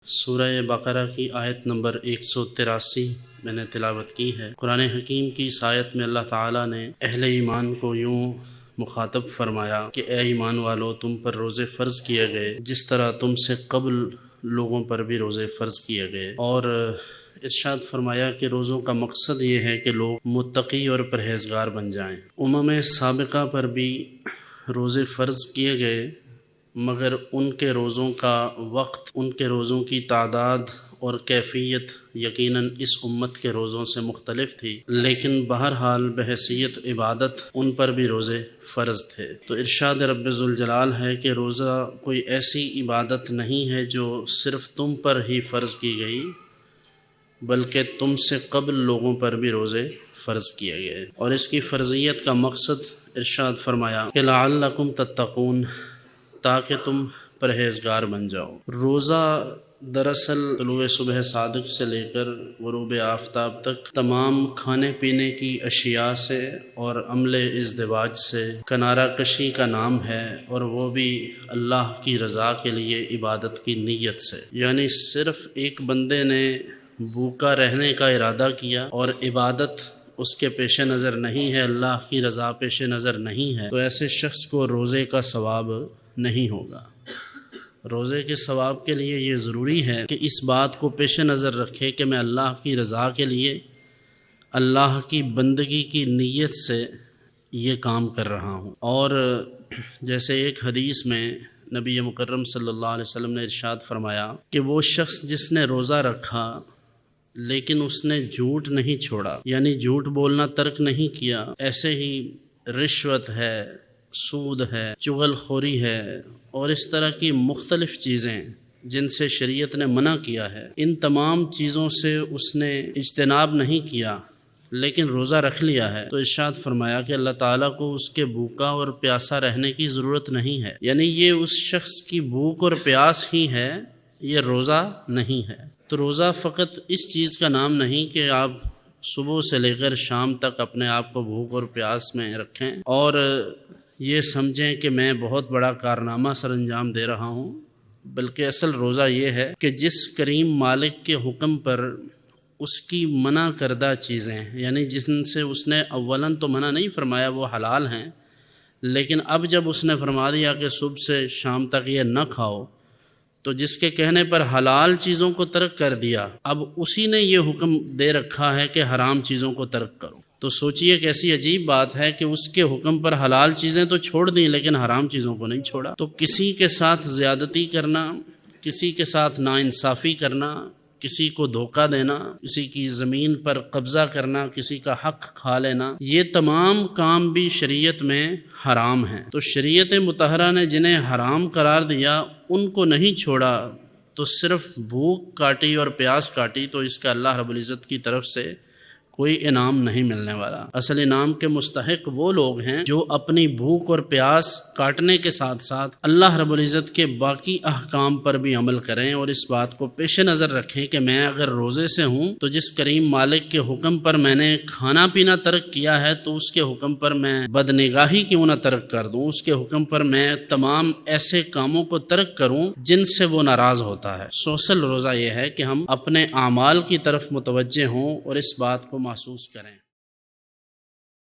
سورہ بقرہ کی آیت نمبر 183 میں نے تلاوت کی ہے۔ قرآن حکیم کی اس آیت میں اللہ تعالیٰ نے اہل ایمان کو یوں مخاطب فرمایا کہ اے ایمان والو، تم پر روزے فرض کیے گئے جس طرح تم سے قبل لوگوں پر بھی روزے فرض کیے گئے، اور ارشاد فرمایا کہ روزوں کا مقصد یہ ہے کہ لوگ متقی اور پرہیزگار بن جائیں۔ امم سابقہ پر بھی روزے فرض کیے گئے، مگر ان کے روزوں کا وقت، ان کے روزوں کی تعداد اور کیفیت یقیناً اس امت کے روزوں سے مختلف تھی، لیکن بہرحال بحیثیت عبادت ان پر بھی روزے فرض تھے۔ تو ارشاد رب ذوالجلال ہے کہ روزہ کوئی ایسی عبادت نہیں ہے جو صرف تم پر ہی فرض کی گئی، بلکہ تم سے قبل لوگوں پر بھی روزے فرض کیے گئے، اور اس کی فرضیت کا مقصد ارشاد فرمایا کہ لعلکم تتقون، تاکہ تم پرہیزگار بن جاؤ۔ روزہ دراصل طلوع صبح صادق سے لے کر غروب آفتاب تک تمام کھانے پینے کی اشیاء سے اور عمل ازدواج سے کنارہ کشی کا نام ہے، اور وہ بھی اللہ کی رضا کے لیے عبادت کی نیت سے۔ یعنی صرف ایک بندے نے بھوکا رہنے کا ارادہ کیا اور عبادت اس کے پیش نظر نہیں ہے، اللہ کی رضا پیش نظر نہیں ہے، تو ایسے شخص کو روزے کا ثواب نہیں ہوگا۔ روزے کے ثواب کے لیے یہ ضروری ہے کہ اس بات کو پیش نظر رکھے کہ میں اللہ کی رضا کے لیے، اللہ کی بندگی کی نیت سے یہ کام کر رہا ہوں۔ اور جیسے ایک حدیث میں نبی مکرم صلی اللہ علیہ وسلم نے ارشاد فرمایا کہ وہ شخص جس نے روزہ رکھا لیکن اس نے جھوٹ نہیں چھوڑا، یعنی جھوٹ بولنا ترک نہیں کیا، ایسے ہی رشوت ہے، سود ہے، چغل خوری ہے، اور اس طرح کی مختلف چیزیں جن سے شریعت نے منع کیا ہے، ان تمام چیزوں سے اس نے اجتناب نہیں کیا لیکن روزہ رکھ لیا ہے، تو ارشاد فرمایا کہ اللہ تعالیٰ کو اس کے بھوکا اور پیاسا رہنے کی ضرورت نہیں ہے، یعنی یہ اس شخص کی بھوک اور پیاس ہی ہے، یہ روزہ نہیں ہے۔ تو روزہ فقط اس چیز کا نام نہیں کہ آپ صبح سے لے کر شام تک اپنے آپ کو بھوک اور پیاس میں رکھیں اور یہ سمجھیں کہ میں بہت بڑا کارنامہ سر انجام دے رہا ہوں، بلکہ اصل روزہ یہ ہے کہ جس کریم مالک کے حکم پر اس کی منع کردہ چیزیں، یعنی جن سے اس نے اولاً تو منع نہیں فرمایا وہ حلال ہیں، لیکن اب جب اس نے فرما دیا کہ صبح سے شام تک یہ نہ کھاؤ، تو جس کے کہنے پر حلال چیزوں کو ترک کر دیا، اب اسی نے یہ حکم دے رکھا ہے کہ حرام چیزوں کو ترک کرو۔ تو سوچئے کیسی عجیب بات ہے کہ اس کے حکم پر حلال چیزیں تو چھوڑ دیں لیکن حرام چیزوں کو نہیں چھوڑا۔ تو کسی کے ساتھ زیادتی کرنا، کسی کے ساتھ ناانصافی کرنا، کسی کو دھوکہ دینا، کسی کی زمین پر قبضہ کرنا، کسی کا حق کھا لینا، یہ تمام کام بھی شریعت میں حرام ہیں۔ تو شریعت مطہرہ نے جنہیں حرام قرار دیا ان کو نہیں چھوڑا، تو صرف بھوک کاٹی اور پیاس کاٹی، تو اس کا اللہ رب العزت کی طرف سے کوئی انعام نہیں ملنے والا۔ اصل انعام کے مستحق وہ لوگ ہیں جو اپنی بھوک اور پیاس کاٹنے کے ساتھ ساتھ اللہ رب العزت کے باقی احکام پر بھی عمل کریں، اور اس بات کو پیش نظر رکھیں کہ میں اگر روزے سے ہوں تو جس کریم مالک کے حکم پر میں نے کھانا پینا ترک کیا ہے، تو اس کے حکم پر میں بدنگاہی کیوں نہ ترک کر دوں، اس کے حکم پر میں تمام ایسے کاموں کو ترک کروں جن سے وہ ناراض ہوتا ہے۔ اصل روزہ یہ ہے کہ ہم اپنے اعمال کی طرف متوجہ ہوں اور اس بات کو محسوس کریں۔